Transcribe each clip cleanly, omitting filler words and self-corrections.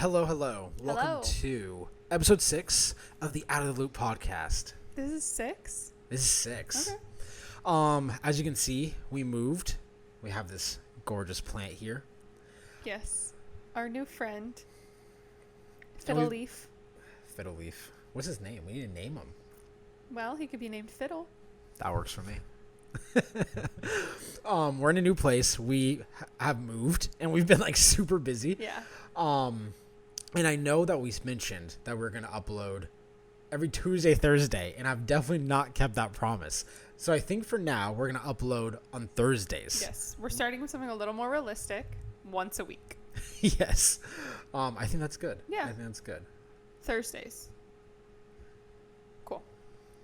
Hello, hello. Welcome to episode 6 of the Out of the Loop podcast. This is 6? This is 6. Okay. As you can see, we moved. We have this gorgeous plant here. Yes. Our new friend, Fiddle Leaf. Fiddle Leaf. What's his name? We need to name him. Well, he could be named Fiddle. That works for me. We're in a new place. We have moved, and we've been super busy. Yeah. And I know that we mentioned that we're going to upload every Tuesday, Thursday, and I've definitely not kept that promise. So I think for now, we're going to upload on Thursdays. Yes. We're starting with something a little more realistic, once a week. Yes. I think that's good. Yeah. I think that's good. Thursdays. Cool.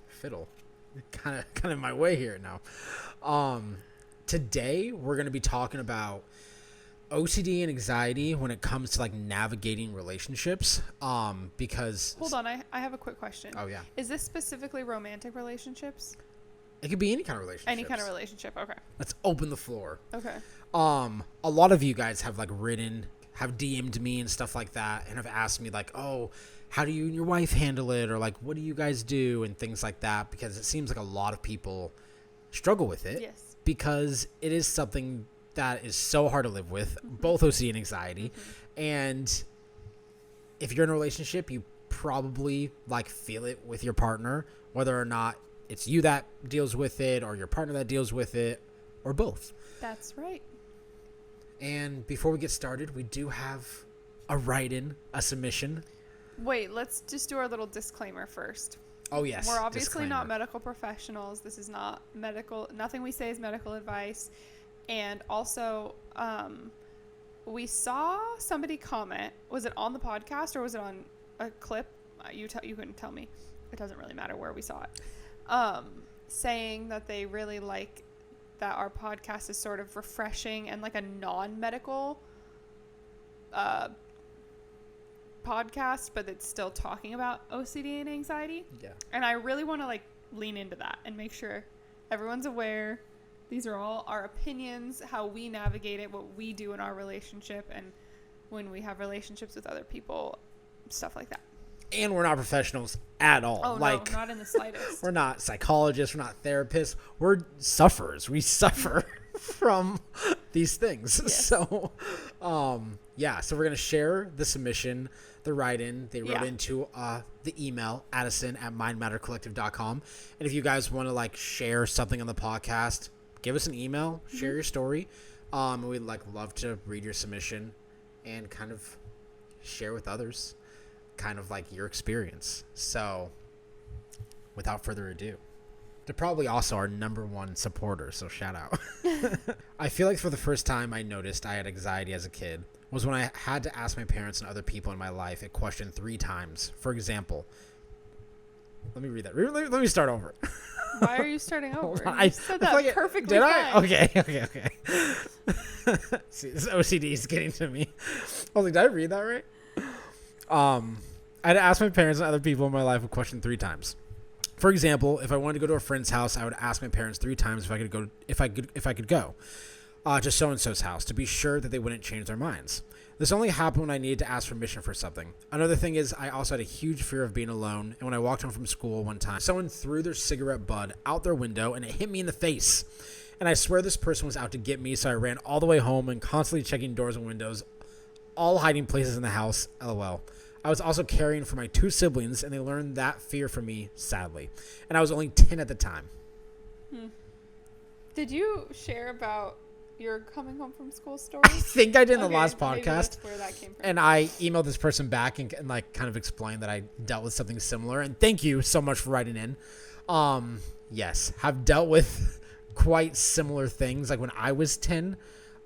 Fiddle. Kind of in my way here now. Today, we're going to be talking about OCD and anxiety when it comes to navigating relationships, because Hold on, I have a quick question. Oh yeah. Is this specifically romantic relationships? It could be any kind of relationship. Any kind of relationship, okay. Let's open the floor. Okay. A lot of you guys have have DM'd me and stuff like that, and have asked me oh, how do you and your wife handle it, or what do you guys do, and things like that, because it seems like a lot of people struggle with it. Yes. Because it is something that is so hard to live with, both OCD and anxiety. And if you're in a relationship, you probably feel it with your partner, whether or not it's you that deals with it or your partner that deals with it, or both. That's right. And before we get started, we do have a a submission. Wait, let's just do our little disclaimer first. Oh yes. We're obviously not disclaimer. medical professionals. This is not medical. Nothing we say is medical advice. And also, we saw somebody comment. Was it on the podcast or was it on a clip? You couldn't tell me. It doesn't really matter where we saw it. Saying that they really like that our podcast is sort of refreshing and a non-medical podcast, but it's still talking about OCD and anxiety. Yeah. And I really want to lean into that and make sure everyone's aware. These are all our opinions, how we navigate it, what we do in our relationship, and when we have relationships with other people, stuff like that. And we're not professionals at all. Oh, no, not in the slightest. We're not psychologists. We're not therapists. We're sufferers. We suffer from these things. Yes. So, so we're going to share the submission, the write-in. They wrote into the email, Addison@mindmattercollective.com. And if you guys want to share something on the podcast, give us an email, share your story. We'd love to read your submission and kind of share with others kind of your experience. So without further ado, they're probably also our number one supporter, so shout out. I feel for the first time I noticed I had anxiety as a kid was when I had to ask my parents and other people in my life a question 3 times. For example, let me read that. Let me start over. Why are you starting over? I said that perfectly. Did fine. I? Okay. See, this OCD is getting to me. I was did I read that right? I had to ask my parents and other people in my life a question 3 times. For example, if I wanted to go to a friend's house, I would ask my parents 3 times if I could go to so and so's house to be sure that they wouldn't change their minds. This only happened when I needed to ask permission for something. Another thing is I also had a huge fear of being alone, and when I walked home from school one time, someone threw their cigarette butt out their window and it hit me in the face. And I swear this person was out to get me, so I ran all the way home and constantly checking doors and windows, all hiding places in the house, LOL. I was also caring for my 2 siblings, and they learned that fear from me, sadly. And I was only 10 at the time. Did you share about your coming home from school story? I think I did in the last podcast. Maybe that's where that came from. And I emailed this person back and kind of explained that I dealt with something similar. And thank you so much for writing in. Yes, have dealt with quite similar things. When I was 10,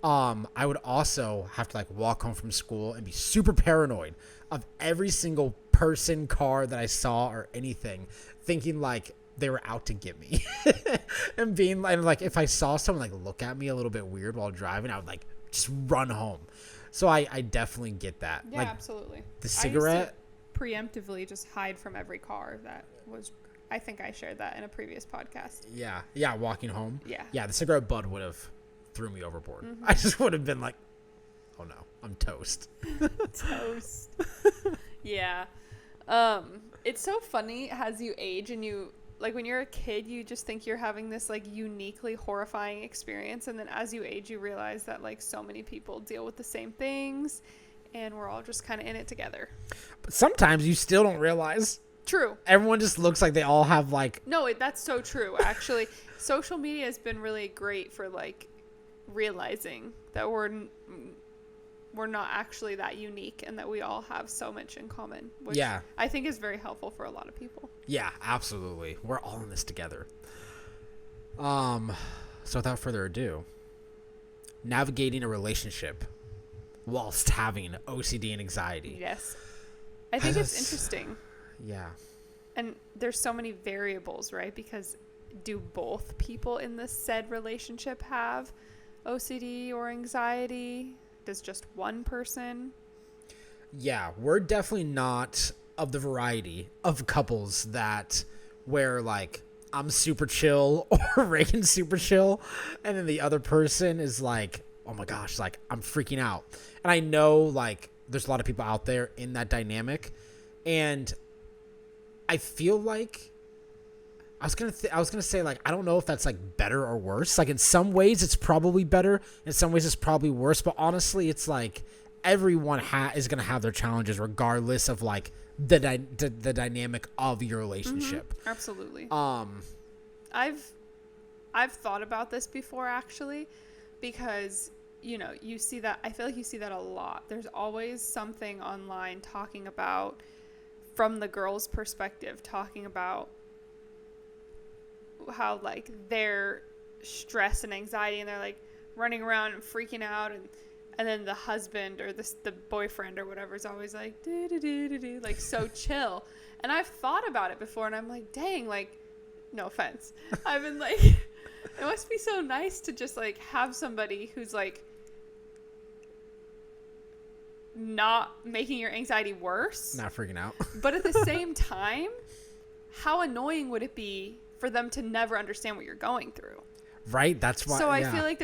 I would also have to walk home from school and be super paranoid of every single person, car that I saw or anything, thinking they were out to get me. And being if I saw someone look at me a little bit weird while driving, I would just run home. So I definitely get that. Yeah, absolutely. The cigarette. I used to preemptively just hide from every car that was. I think I shared that in a previous podcast. Yeah, walking home. Yeah, the cigarette butt would have threw me overboard. I just would have been oh no, I'm toast. Toast. Yeah. It's so funny as you age and you, like when you're a kid, you just think you're having this like uniquely horrifying experience. And then as you age, you realize that like so many people deal with the same things and we're all just kind of in it together. But sometimes you still don't realize. True. Everyone just looks like they all have like. No, that's so true. Actually, social media has been really great for like realizing that we're not actually that unique and that we all have so much in common, which I think is very helpful for a lot of people. Yeah, absolutely. We're all in this together. So without further ado, navigating a relationship whilst having OCD and anxiety. Yes. I think it's interesting. Yeah. And there's so many variables, right? Because do both people in this said relationship have OCD or anxiety? Does just one person? Yeah, we're definitely not of the variety of couples that where like I'm super chill or Reagan's super chill and then the other person is like, oh my gosh, like I'm freaking out. And I know like there's a lot of people out there in that dynamic, and I feel like I was gonna say like I don't know if that's like better or worse. Like in some ways it's probably better, in some ways it's probably worse. But honestly, it's like everyone is gonna have their challenges regardless of like the dynamic of your relationship. Mm-hmm. Absolutely. I've thought about this before actually, because you see that. I feel like you see that a lot. There's always something online talking about, from the girl's perspective, talking about how like they're stress and anxiety and they're like running around and freaking out, and then the husband or the boyfriend or whatever is always like do like so chill. And I've thought about it before and I'm like, dang, like no offense, I've been like it must be so nice to just like have somebody who's like not making your anxiety worse, not freaking out. But at the same time, how annoying would it be for them to never understand what you're going through? Right. That's why. So I feel like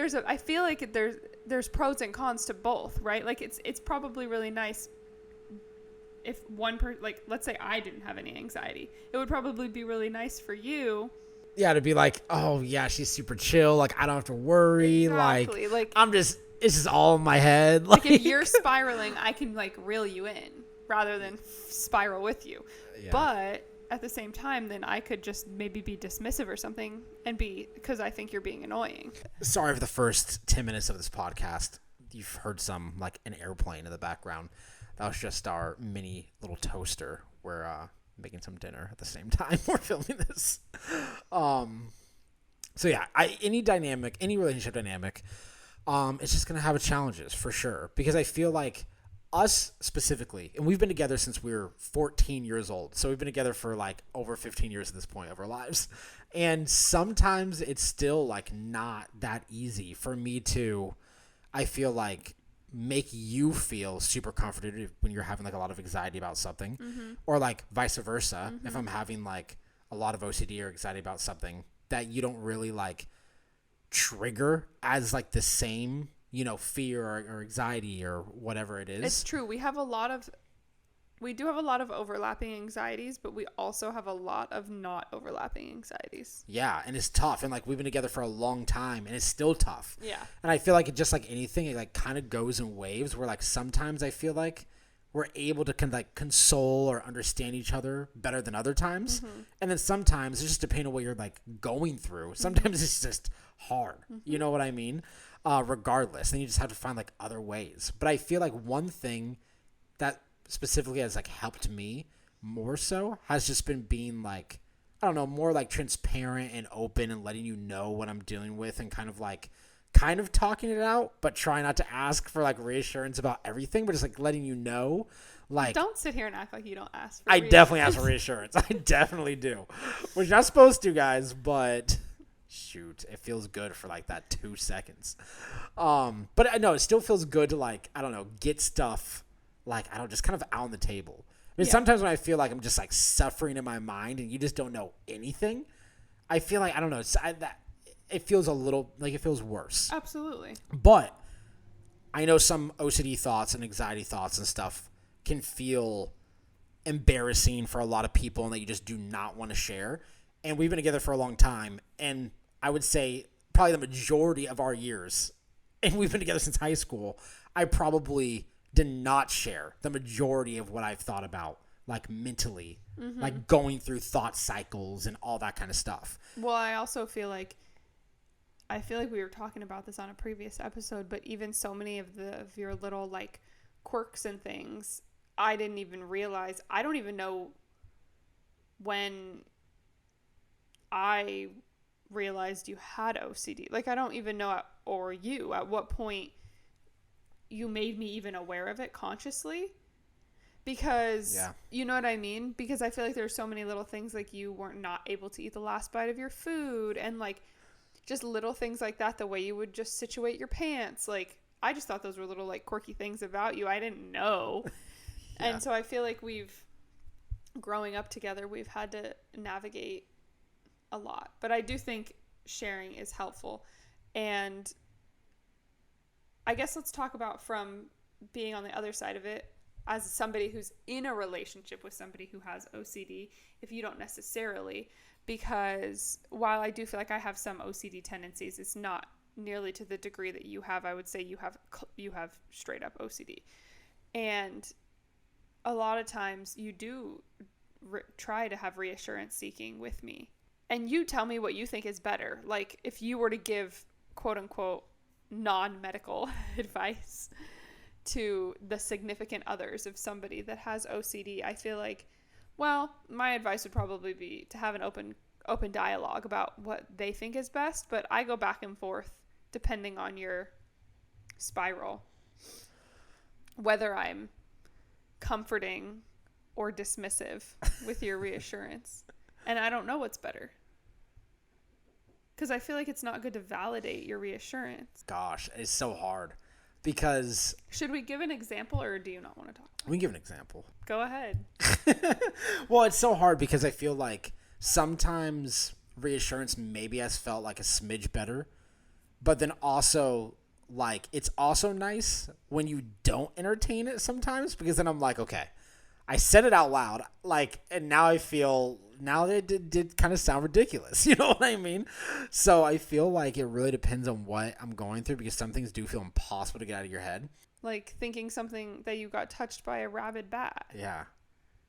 there's pros and cons to both, right? Like it's probably really nice if one person, like let's say I didn't have any anxiety, it would probably be really nice for you. Yeah, to be like, oh yeah, she's super chill. Like I don't have to worry. Exactly. Like it's just all in my head. Like if you're spiraling, I can like reel you in rather than spiral with you. Yeah. But at the same time, then I could just maybe be dismissive or something because I think you're being annoying. Sorry for the first 10 minutes of this podcast. You've heard like an airplane in the background. That was just our mini little toaster. We're making some dinner at the same time we're filming this. So yeah, any relationship dynamic, it's just going to have its challenges for sure. Because I feel like us specifically, and we've been together since we were 14 years old. So we've been together for like over 15 years at this point of our lives. And sometimes it's still like not that easy for me to, I feel like, make you feel super comforted when you're having like a lot of anxiety about something, or like vice versa. If I'm having like a lot of OCD or anxiety about something, that you don't really like trigger as like the same, fear or anxiety or whatever it is. It's true. We do have a lot of overlapping anxieties, but we also have a lot of not overlapping anxieties. Yeah. And it's tough. And like we've been together for a long time and it's still tough. Yeah. And I feel like it just like anything, it like kind of goes in waves where like sometimes I feel like we're able to console or understand each other better than other times. And then sometimes it's just depending on what you're like going through. Sometimes it's just hard. You know what I mean? Regardless. Then you just have to find like other ways. But I feel like one thing that specifically has like helped me more so has just been being like, I don't know, more like transparent and open and letting you know what I'm dealing with and kind of talking it out, but try not to ask for like reassurance about everything, but just like letting you know, like, don't sit here and act like you don't ask for reassurance. Definitely ask for reassurance. I definitely do, which you're not supposed to, guys, but shoot, it feels good for like that 2 seconds. But I know it still feels good to like, I don't know, get stuff like, I don't, just kind of out on the table. I mean, sometimes when I feel like I'm just like suffering in my mind and you just don't know anything, I feel like, I don't know, it feels a little like it feels worse. Absolutely. But I know some OCD thoughts and anxiety thoughts and stuff can feel embarrassing for a lot of people and that you just do not want to share. And we've been together for a long time. And I would say probably the majority of our years, and we've been together since high school, I probably did not share the majority of what I've thought about, like mentally, like going through thought cycles and all that kind of stuff. Well, I also feel like we were talking about this on a previous episode, but even so many of your little like quirks and things, I didn't even realize. I don't even know when I realized you had OCD. Like, I don't even know at what point you made me even aware of it consciously. Because, you know what I mean? Because I feel like there's so many little things, like you weren't not able to eat the last bite of your food, and like just little things like that, the way you would just situate your pants. Like, I just thought those were little like quirky things about you. I didn't know. And so I feel like growing up together, we've had to navigate a lot. But I do think sharing is helpful. And I guess let's talk about from being on the other side of it, as somebody who's in a relationship with somebody who has OCD, if you don't necessarily, because while I do feel like I have some OCD tendencies, it's not nearly to the degree that you have. I would say you have straight up OCD. And a lot of times you do try to have reassurance seeking with me. And you tell me what you think is better. Like, if you were to give quote unquote non-medical advice to the significant others of somebody that has OCD, I feel like, well, my advice would probably be to have an open dialogue about what they think is best, but I go back and forth depending on your spiral, whether I'm comforting or dismissive with your reassurance. And I don't know what's better, because I feel like it's not good to validate your reassurance. Gosh, it's so hard. Because... Should we give an example, or do you not want to talk? We can give an example. Go ahead. Well, it's so hard because I feel like sometimes reassurance maybe has felt like a smidge better. But then also, like, it's also nice when you don't entertain it sometimes. Because then I'm like, okay, I said it out loud. Like, and now I feel... Now it did kind of sound ridiculous. You know what I mean? So I feel like it really depends on what I'm going through, because some things do feel impossible to get out of your head. Like thinking something that you got touched by a rabid bat. Yeah.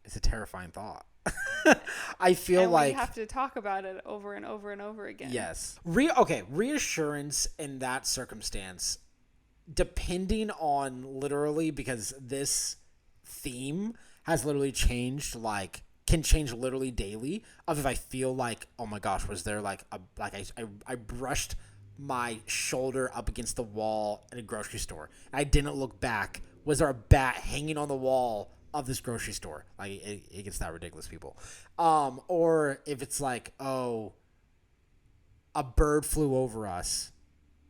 It's a terrifying thought. I feel like... we have to talk about it over and over and over again. Yes. Reassurance in that circumstance, depending on literally, because this theme has literally changed, like... can change literally daily, of if I feel like, oh my gosh, was there like I brushed my shoulder up against the wall at a grocery store. I didn't look back. Was there a bat hanging on the wall of this grocery store? Like, it gets that ridiculous, people. Or if it's like, oh, a bird flew over us.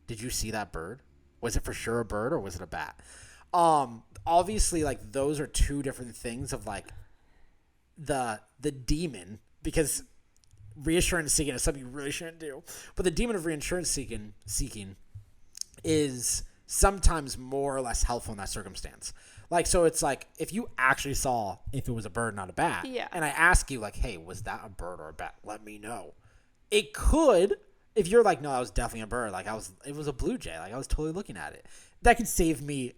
Did you see that bird? Was it for sure a bird, or was it a bat? Obviously, like, those are two different things of like, the demon, because reassurance seeking is something you really shouldn't do, but the demon of reassurance seeking is sometimes more or less helpful in that circumstance. Like, so it's like, if you actually saw if it was a bird, not a bat, and I ask you like, hey, was that a bird or a bat? Let me know. It could, if you're like, no, that was definitely a bird. Like, it was a blue jay. Like, I was totally looking at it. That could save me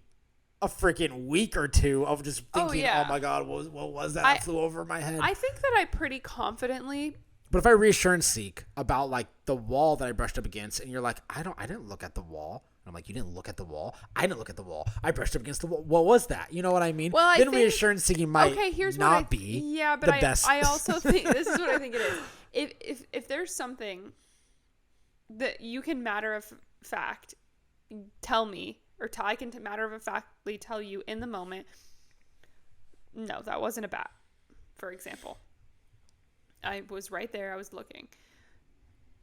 a freaking week or two of just thinking, oh my God, what was that? That flew over my head. I think that I pretty confidently. But if I reassurance seek about like the wall that I brushed up against, and you're like, I didn't look at the wall. And I'm like, you didn't look at the wall? I didn't look at the wall. I brushed up against the wall. What was that? You know what I mean? Well, then reassurance seeking might not be but the best. I also think, this is what I think it is. If there's something that you can matter of fact, tell me. Or I can matter of factly tell you in the moment, no, that wasn't a bat, for example. I was right there. I was looking.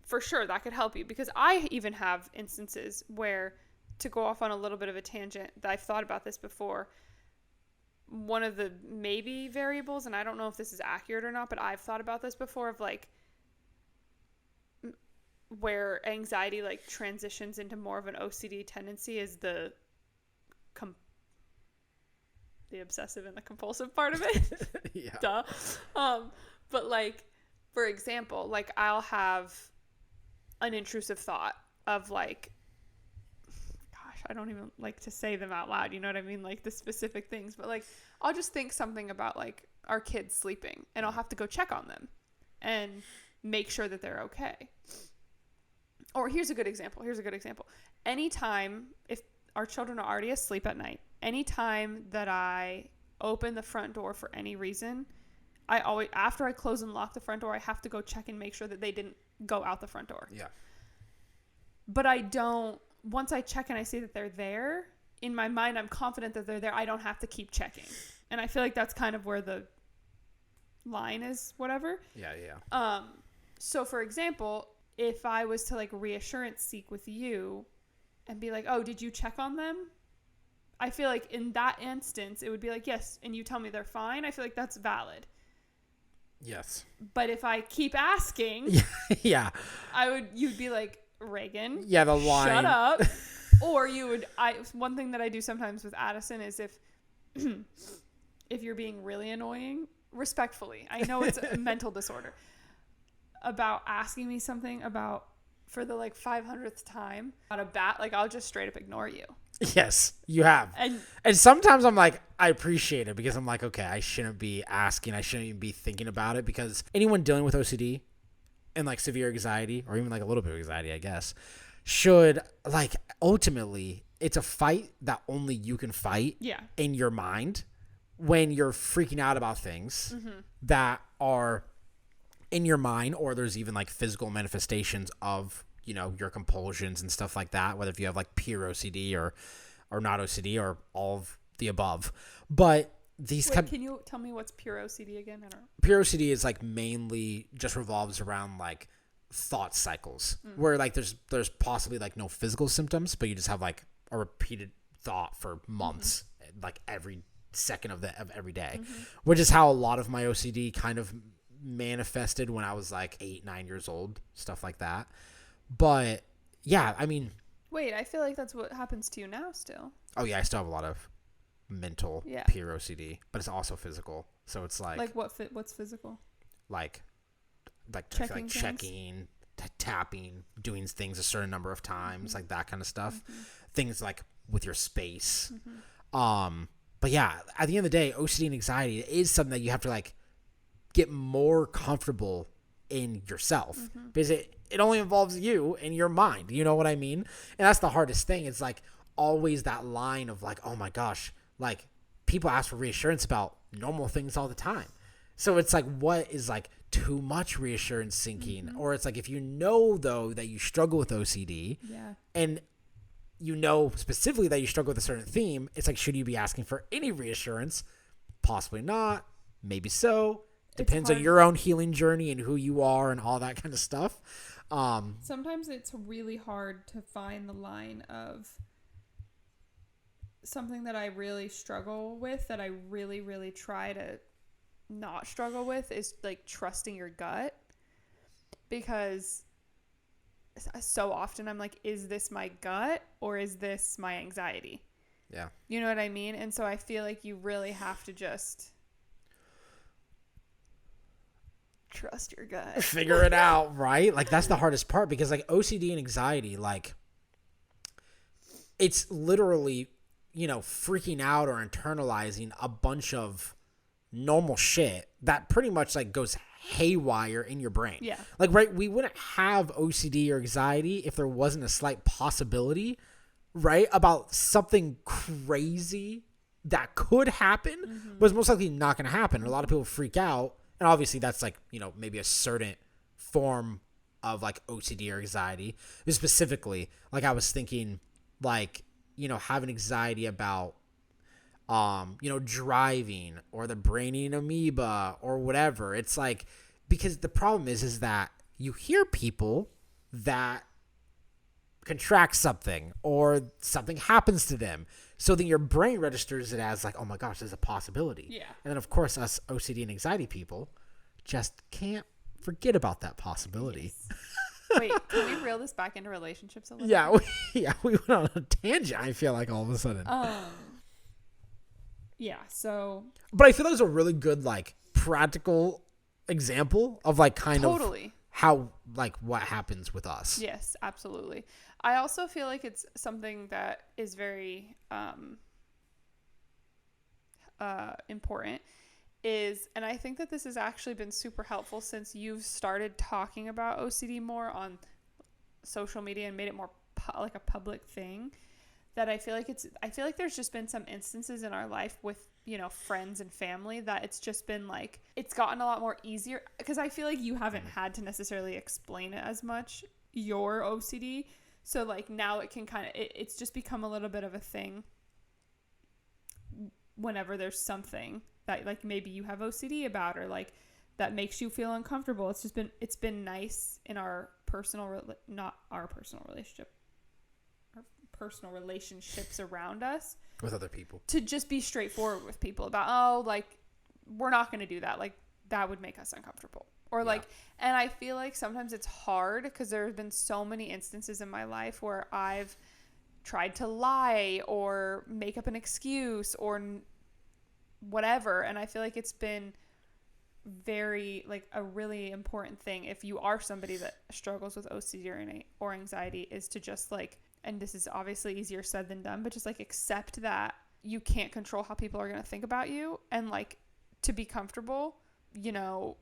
For sure, that could help you. Because I even have instances where, to go off on a little bit of a tangent, that I've thought about this before, one of the maybe variables, and I don't know if this is accurate or not, but I've thought about this before, of like, where anxiety like transitions into more of an OCD tendency is the the obsessive and the compulsive part of it. Yeah. Duh. But like, for example, like I'll have an intrusive thought of like, gosh, I don't even like to say them out loud. You know what I mean? Like the specific things, but like I'll just think something about like our kids sleeping, and I'll have to go check on them and make sure that they're okay. Or here's a good example. Anytime, if our children are already asleep at night, anytime that I open the front door for any reason, I always, after I close and lock the front door, I have to go check and make sure that they didn't go out the front door. Yeah. But I don't, once I check and I see that they're there, in my mind, I'm confident that they're there. I don't have to keep checking. And I feel like that's kind of where the line is, whatever. Yeah. So for example, if I was to like reassurance seek with you and be like, oh, did you check on them? I feel like in that instance, it would be like, yes. And you tell me they're fine. I feel like that's valid. Yes. But if I keep asking, yeah, you'd be like, Reagan, yeah, the line. shut up. Or one thing that I do sometimes with Addison is if you're being really annoying, respectfully, I know it's a mental disorder, about asking me something about for the like 500th time about a bat, like I'll just straight up ignore you. Yes, you have. And sometimes I'm like, I appreciate it because I'm like, okay, I shouldn't be asking. I shouldn't even be thinking about it, because anyone dealing with OCD and like severe anxiety, or even like a little bit of anxiety, I guess, should like, ultimately, it's a fight that only you can fight in your mind when you're freaking out about things that are in your mind, or there's even like physical manifestations of, you know, your compulsions and stuff like that, whether if you have like pure OCD or not OCD or all of the above. But these can you tell me what's pure OCD again? I don't know. Pure OCD is like mainly just revolves around like thought cycles where like there's possibly like no physical symptoms, but you just have like a repeated thought for months, like every second of every day, which is how a lot of my OCD kind of manifested when I was like 8-9 years old, stuff like that. But yeah, I mean, wait, I feel like that's what happens to you now still. Oh yeah, I still have a lot of mental pure OCD, but it's also physical. So it's like what's physical? Like checking, tapping, doing things a certain number of times, like that kind of stuff. Things like with your space. But yeah, at the end of the day, OCD and anxiety is something that you have to like get more comfortable in yourself, because it only involves you and your mind. You know what I mean? And that's the hardest thing. It's like always that line of like, oh my gosh, like people ask for reassurance about normal things all the time. So it's like, what is like too much reassurance seeking? Or it's like, if you know though that you struggle with OCD and you know specifically that you struggle with a certain theme, it's like, should you be asking for any reassurance? Possibly not. Maybe so. Depends on your own healing journey and who you are and all that kind of stuff. Sometimes it's really hard to find the line of something that I really struggle with, that I really, really try to not struggle with, is like trusting your gut. Because so often I'm like, is this my gut or is this my anxiety? Yeah. You know what I mean? And so I feel like you really have to just trust your gut. Figure it out, right? Like that's the hardest part, because like OCD and anxiety, like it's literally, you know, freaking out or internalizing a bunch of normal shit that pretty much like goes haywire in your brain. Yeah. Like, right, we wouldn't have OCD or anxiety if there wasn't a slight possibility, right, about something crazy that could happen, but it's most likely not going to happen. And a lot of people freak out. And obviously that's like, you know, maybe a certain form of like OCD or anxiety. But specifically, like I was thinking like, you know, having anxiety about, you know, driving or the brain eating amoeba or whatever. It's like, because the problem is that you hear people that contract something or something happens to them. So then your brain registers it as like, oh my gosh, there's a possibility. Yeah. And then of course us OCD and anxiety people just can't forget about that possibility. Yes. Wait, can we reel this back into relationships a little bit? We went on a tangent, I feel like, all of a sudden. Yeah. So. But I feel like it's a really good, like, practical example of, like, kind of how, like, what happens with us. Yes, absolutely. I also feel like it's something that is very important and I think that this has actually been super helpful since you've started talking about OCD more on social media and made it more like a public thing, that I feel like there's just been some instances in our life with, you know, friends and family that it's just been like, it's gotten a lot more easier because I feel like you haven't had to necessarily explain it as much, your OCD. So like now it can kind of, it's just become a little bit of a thing whenever there's something that like maybe you have OCD about or like that makes you feel uncomfortable. It's been nice in our personal relationships around us with other people to just be straightforward with people about, oh, like we're not going to do that. Like that would make us uncomfortable. Or like, and I feel like sometimes it's hard because there have been so many instances in my life where I've tried to lie or make up an excuse or whatever. And I feel like it's been very like a really important thing if you are somebody that struggles with OCD or anxiety is to just like, and this is obviously easier said than done, but just like accept that you can't control how people are going to think about you and like to be comfortable, you know,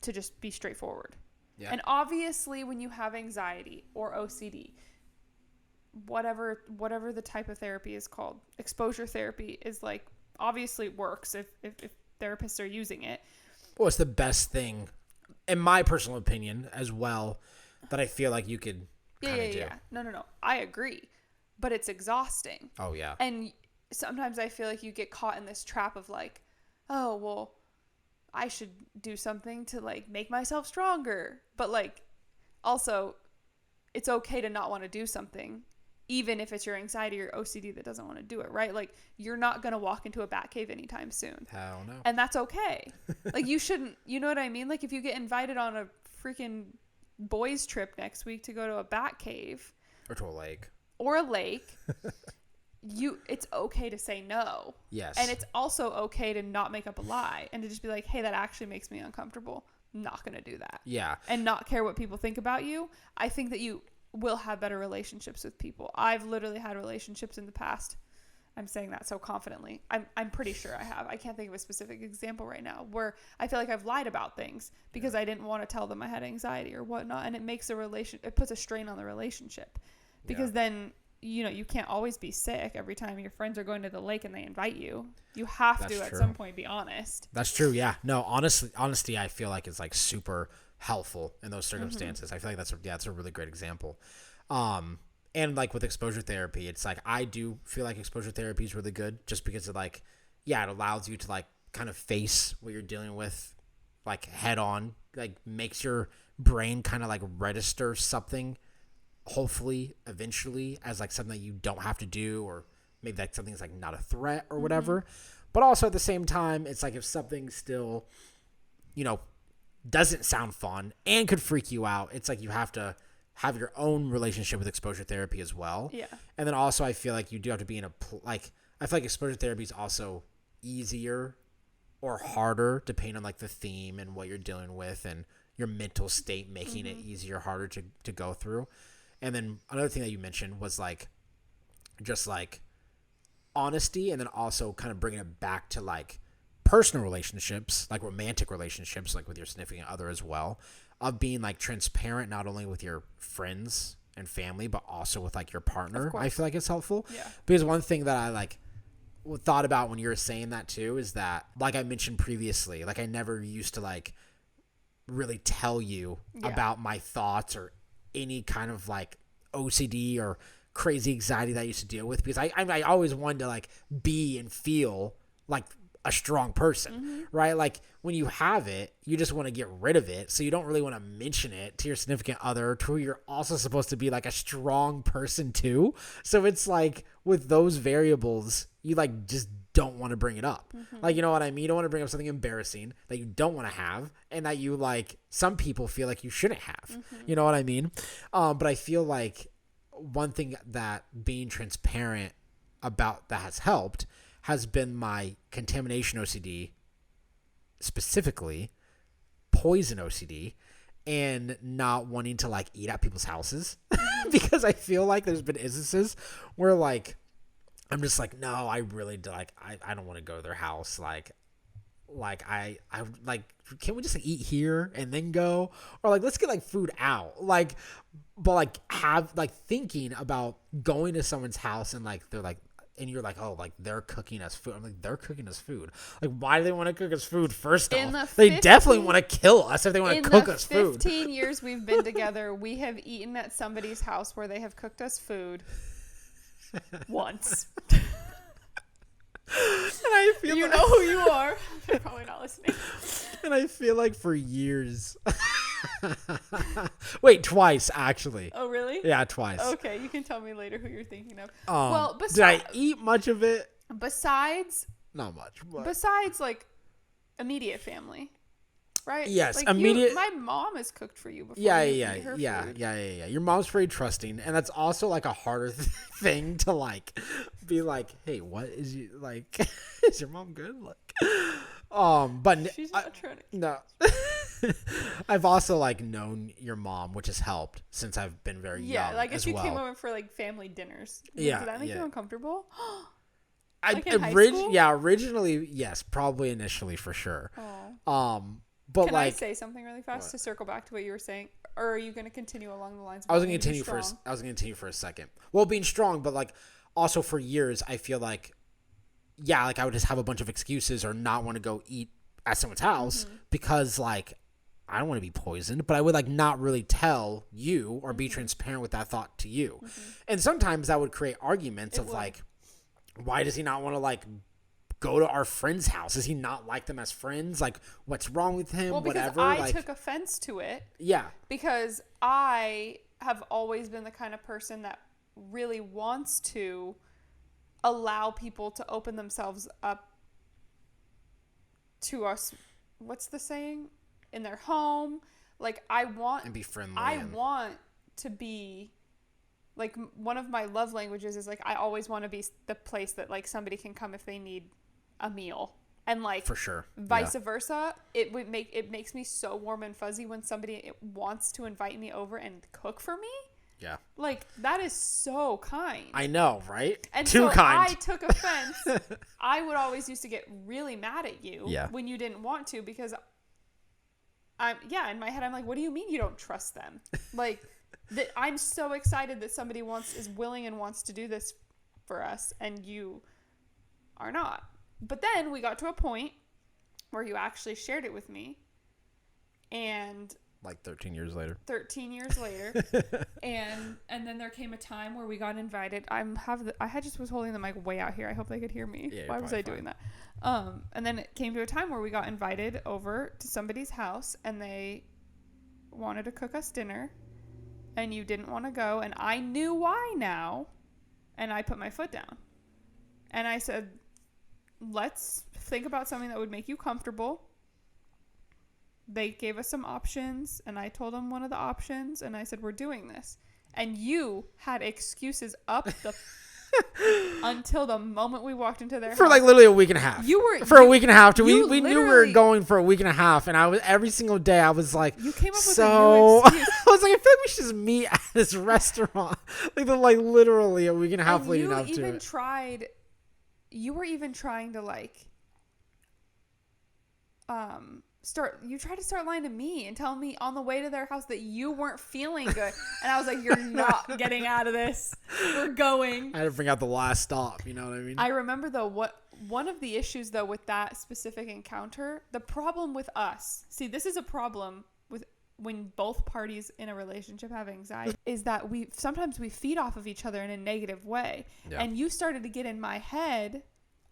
to just be straightforward. Yeah. And obviously when you have anxiety or OCD, whatever the type of therapy is called, exposure therapy is like obviously works if therapists are using it. Well, it's the best thing in my personal opinion as well that I feel like you could do. No. I agree. But it's exhausting. Oh yeah. And sometimes I feel like you get caught in this trap of like, oh, well, I should do something to like make myself stronger. But like also it's okay to not want to do something, even if it's your anxiety or OCD that doesn't want to do it, right? Like you're not going to walk into a bat cave anytime soon. Hell no. And that's okay. Like you shouldn't, you know what I mean? Like if you get invited on a freaking boys trip next week to go to a bat cave or to a lake it's okay to say no. Yes. And it's also okay to not make up a lie and to just be like, hey, that actually makes me uncomfortable. I'm not going to do that. Yeah. And not care what people think about you. I think that you will have better relationships with people. I've literally had relationships in the past. I'm saying that so confidently. I'm pretty sure I have. I can't think of a specific example right now where I feel like I've lied about things because I didn't want to tell them I had anxiety or whatnot. And it makes it puts a strain on the relationship because then, you know, you can't always be sick every time your friends are going to the lake and they invite you. You have to at some point be honest. That's true. Yeah. No, honesty, I feel like is like super helpful in those circumstances. I feel like that's a really great example. And like with exposure therapy, it's like, I do feel like exposure therapy is really good just because it like, it allows you to like kind of face what you're dealing with like head on, like makes your brain kind of like register something hopefully eventually as like something that you don't have to do, or maybe like something's like not a threat or whatever. But also at the same time, it's like if something still, you know, doesn't sound fun and could freak you out, it's like you have to have your own relationship with exposure therapy as well. Yeah. And then also I feel like you do have to be in I feel like exposure therapy is also easier or harder depending on like the theme and what you're dealing with and your mental state, making it easier or harder to go through. And then another thing that you mentioned was like just like honesty, and then also kind of bringing it back to like personal relationships, like romantic relationships, like with your significant other as well, of being like transparent, not only with your friends and family, but also with like your partner. I feel like it's helpful. Yeah. Because one thing that I like thought about when you were saying that too is that, like I mentioned previously, like I never used to like really tell you about my thoughts or any kind of like OCD or crazy anxiety that I used to deal with, because I always wanted to like be and feel like a strong person, right? Like when you have it, you just want to get rid of it. So you don't really want to mention it to your significant other, to who you're also supposed to be like a strong person too. So it's like with those variables, you like just don't want to bring it up. Like, you know what I mean? You don't want to bring up something embarrassing that you don't want to have, and that you like, some people feel like you shouldn't have, you know what I mean? But I feel like one thing that being transparent about that has helped has been my contamination OCD, specifically poison OCD, and not wanting to like eat at people's houses because I feel like there's been instances where like I'm just like, no, I really like I don't want to go to their house. Like I like, can we just like eat here and then go, or like let's get like food out, like, but like have like thinking about going to someone's house and like they're like, and you're like, oh, like they're cooking us food. I'm like, they're cooking us food. Like, why do they want to cook us food? First off, they definitely want to kill us if they want to cook us food. In the 15 years we've been together, we have eaten at somebody's house where they have cooked us food once. And I feel you know who you are. They're probably not listening. And I feel like for years. Wait, twice actually. Oh, really? Yeah, twice. Okay, you can tell me later who you're thinking of. Well, did I eat much of it? Besides, not much. But. Besides, like immediate family, right? Yes, like immediate. My mom has cooked for you before. Yeah. Your mom's very trusting, and that's also like a harder thing to like be like, hey, what is you like? Is your mom good? Like, but she's not trying to. No. I've also like known your mom, which has helped since I've been very young. Yeah, like if you well. came over for like family dinners. Yeah. Did that make you uncomfortable? Like in high school? Yeah, originally, yes, probably initially for sure. Oh. But Can like, I say something really fast to circle back to what you were saying, or are you going to continue along the lines? Of I was going to continue for a second. Well, being strong, but like also for years, I feel like, yeah, like I would just have a bunch of excuses or not want to go eat at someone's house because like I don't want to be poisoned, but I would like not really tell you or be transparent with that thought to you. And sometimes that would create arguments like, why does he not want to like go to our friend's house? Does he not like them as friends? Like, what's wrong with him? Well, because whatever. I like, took offense to it. Yeah. Because I have always been the kind of person that really wants to allow people to open themselves up to us. What's the saying? In their home. Like, I want... And be friendly. I want to be... Like, one of my love languages is, like, I always want to be the place that, like, somebody can come if they need a meal. And, like, for sure. Vice versa. It makes me so warm and fuzzy when somebody wants to invite me over and cook for me. Yeah. Like, that is so kind. I know, right? And Too so kind. I took offense. I would always used to get really mad at you when you didn't want to, because in my head I'm like, what do you mean you don't trust them? Like, that I'm so excited that somebody is willing and wants to do this for us, and you are not. But then we got to a point where you actually shared it with me, and like 13 years later. and then there came a time where we got invited. I was holding the mic way out here. I hope they could hear me. Yeah, why was I doing that? And then it came to a time where we got invited over to somebody's house, and they wanted to cook us dinner, and you didn't want to go, and I knew why now, and I put my foot down, and I said, let's think about something that would make you comfortable. They gave us some options, and I told them one of the options, and I said, we're doing this. And you had excuses up the until the moment we walked into their house. For like literally a week and a half. A week and a half. We knew we were going for a week and a half, and I was every single day I was like, you came up with a new excuse. I was like, I feel like we should just meet at this restaurant. like literally a week and a half leading up to it. You were even trying to like you tried to start lying to me and tell me on the way to their house that you weren't feeling good. And I was like, you're not getting out of this. We're going. I had to bring out the last stop. You know what I mean? I remember, though, one of the issues, though, with that specific encounter, the problem with us, see, this is a problem with when both parties in a relationship have anxiety, is that we sometimes feed off of each other in a negative way. Yeah. And you started to get in my head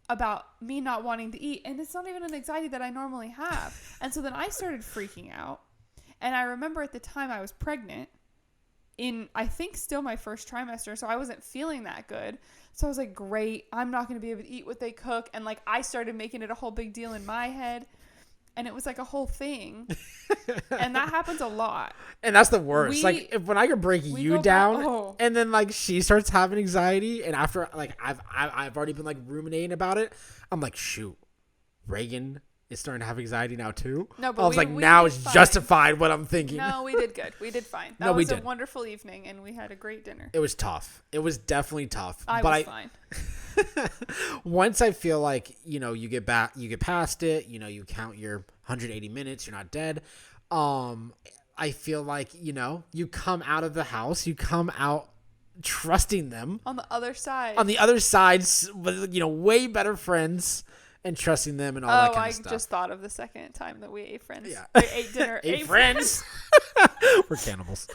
about me not wanting to eat, and it's not even an anxiety that I normally have. And so then I started freaking out, and I remember at the time I was pregnant in, I think, still my first trimester, so I wasn't feeling that good. So I was like, great, I'm not going to be able to eat what they cook, and like I started making it a whole big deal in my head. and it was like a whole thing. And that happens a lot. And that's the worst. When I can break you down and then like she starts having anxiety, and after like I've already been like ruminating about it, I'm like, shoot, Reagan is starting to have anxiety now too. No, but I was now it's justified what I'm thinking. No, we did good. We did fine. That was a wonderful evening, and we had a great dinner. It was tough. It was definitely tough. I was fine. Once I feel like, you get past it, you count your 180 minutes, you're not dead. I feel like, you come out of the house, you come out trusting them. On the other side, with, way better friends and trusting them and all that kind of stuff. I just thought of the second time that we ate friends. Yeah. We ate dinner. ate friends. We're cannibals.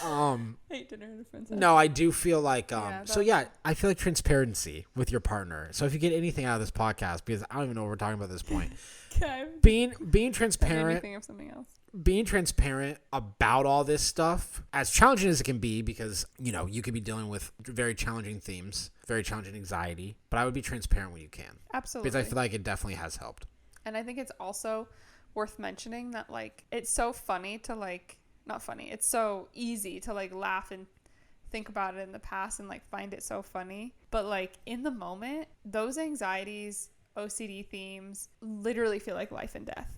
Ate dinner at a friend's house. No, I do feel like I feel like transparency with your partner. So if you get anything out of this podcast, because I don't even know what we're talking about at this point, being transparent. Think of something else. Being transparent about all this stuff, as challenging as it can be, because you could be dealing with very challenging themes, very challenging anxiety, but I would be transparent when you can. Absolutely. Because I feel like it definitely has helped. And I think it's also worth mentioning that like it's so funny to like not funny. It's so easy to like laugh and think about it in the past and like find it so funny. But like in the moment, those anxieties, OCD themes literally feel like life and death.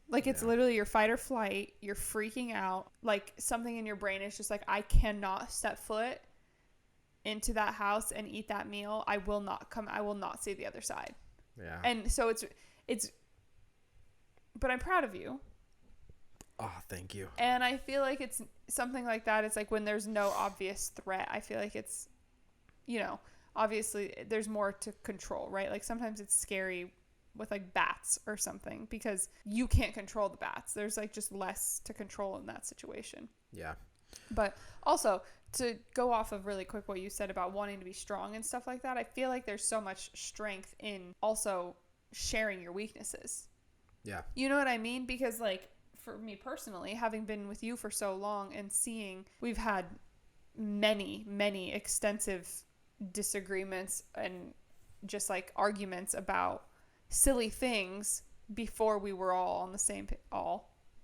Like it's literally your fight or flight. You're freaking out. Like something in your brain is just like, I cannot step foot into that house and eat that meal. I will not see the other side. Yeah. And so it's, but I'm proud of you. Oh, thank you. And I feel like it's something like that. It's like when there's no obvious threat, I feel like it's, obviously there's more to control, right? Like sometimes it's scary with like bats or something because you can't control the bats. There's like just less to control in that situation. Yeah. But also to go off of really quick what you said about wanting to be strong and stuff like that, I feel like there's so much strength in also sharing your weaknesses. Yeah. You know what I mean? Because like for me personally, having been with you for so long and seeing we've had many, many extensive disagreements and just like arguments about silly things before we were all on the same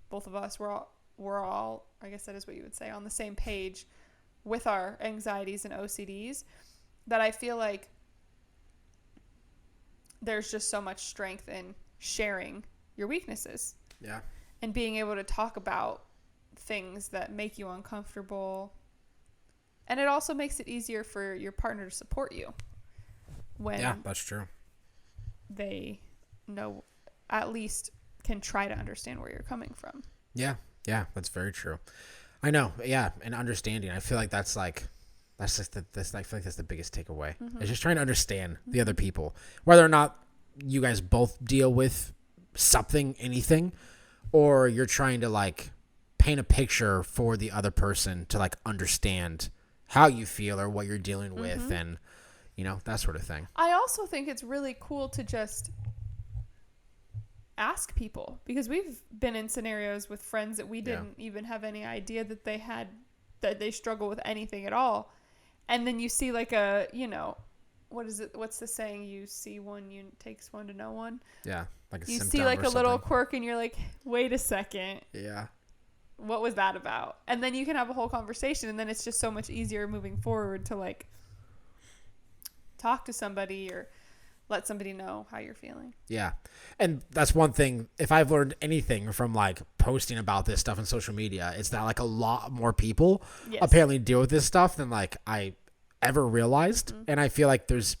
both of us were all I guess that is what you would say on the same page with our anxieties and OCDs, that I feel like there's just so much strength in sharing your weaknesses. Yeah. And being able to talk about things that make you uncomfortable. And it also makes it easier for your partner to support you when that's true. They know, at least can try to understand where you're coming from. Yeah, that's very true. I know. Yeah, and understanding. I feel like I feel like that's the biggest takeaway. Mm-hmm. It's just trying to understand the other people, whether or not you guys both deal with something, anything, or you're trying to like paint a picture for the other person to like understand how you feel or what you're dealing with, and that sort of thing. I also think it's really cool to just ask people, because we've been in scenarios with friends that we didn't even have any idea that they struggle with anything at all. And then you see like a, what's the saying? You see one, takes one to know one. Yeah. Like you see like a little quirk and you're like, wait a second. Yeah. What was that about? And then you can have a whole conversation, and then it's just so much easier moving forward to like talk to somebody or let somebody know how you're feeling. Yeah. And that's one thing, if I've learned anything from like posting about this stuff on social media, it's that like a lot more people apparently deal with this stuff than like I ever realized. Mm-hmm. And I feel like there's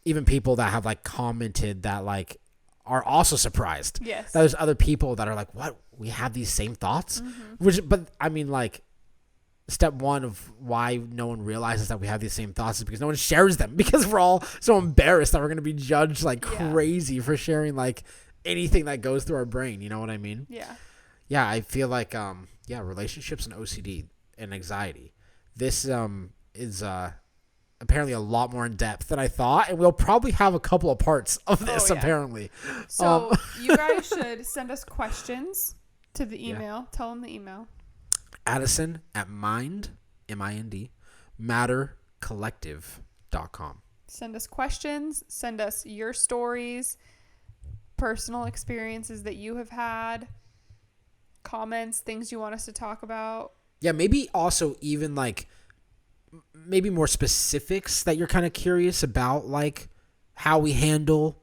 even people that have like commented that like are also surprised. Yes. That there's other people that are like, what? We have these same thoughts? Mm-hmm. But I mean, like, step one of why no one realizes that we have these same thoughts is because no one shares them, because we're all so embarrassed that we're going to be judged like crazy for sharing like anything that goes through our brain. You know what I mean? Yeah. Yeah. I feel like, relationships and OCD and anxiety. This is apparently a lot more in depth than I thought, and we'll probably have a couple of parts of this apparently. So you guys should send us questions to the email. Tell them the email. Addison at mattercollective.com. Send us questions. Send us your stories. personal experiences that you have had, comments, things you want us to talk about. Yeah, maybe also even like maybe more specifics that you're kind of curious about, like how we handle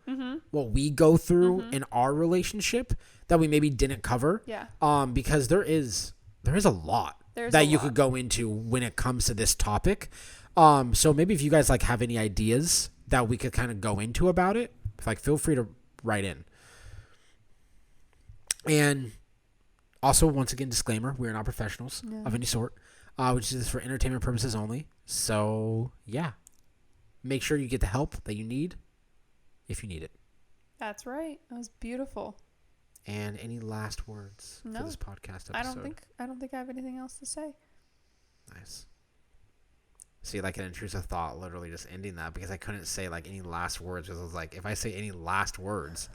what we go through in our relationship that we maybe didn't cover. Yeah. Because there is a lot that you could go into when it comes to this topic. So maybe if you guys like have any ideas that we could kind of go into about it, like feel free to write in. And also, once again, disclaimer, we're not professionals of any sort, which is for entertainment purposes only. So, yeah. Make sure you get the help that you need if you need it. That's right. That was beautiful. And any last words for this podcast episode? I don't think I have anything else to say. Nice. See, like an intrusive thought, literally just ending that because I couldn't say like any last words because I was like, if I say any last words,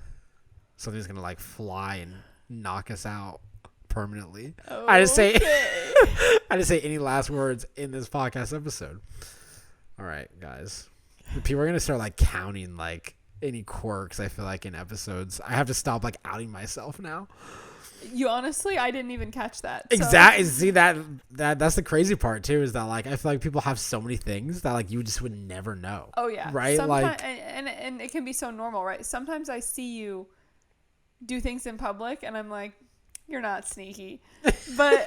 something's gonna like fly and knock us out permanently. Okay. I just say any last words in this podcast episode. All right, guys. People are gonna start like counting like any quirks. I feel like in episodes, I have to stop like outing myself now. You honestly, I didn't even catch that. Exactly. See that's the crazy part too, is that like I feel like people have so many things that like you just would never know. Oh yeah. Right. Sometimes, and it can be so normal, right? Sometimes I see you do things in public, and I'm like, you're not sneaky, but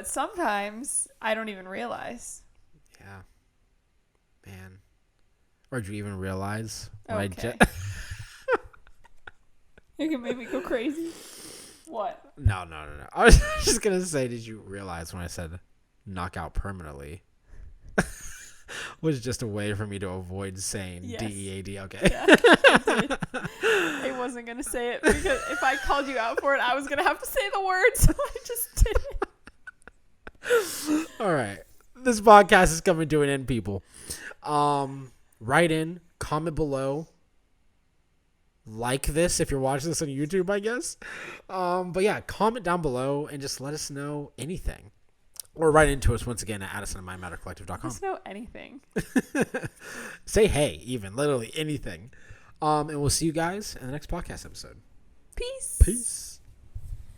sometimes I don't even realize. Yeah. Man. Or did you even realize? Okay. You can make me go crazy. What? No. I was just going to say, did you realize when I said knock out permanently was just a way for me to avoid saying DEAD? Okay. Yeah, I did. I wasn't going to say it because if I called you out for it, I was going to have to say the words. So I just didn't. All right. This podcast is coming to an end, people. Write in, comment below. Like this if you're watching this on YouTube, I guess. But yeah, comment down below and just let us know anything. Or write into us once again at addison@mymattercollective.com. Just know anything. Say hey, even. Literally anything. And we'll see you guys in the next podcast episode. Peace. Peace.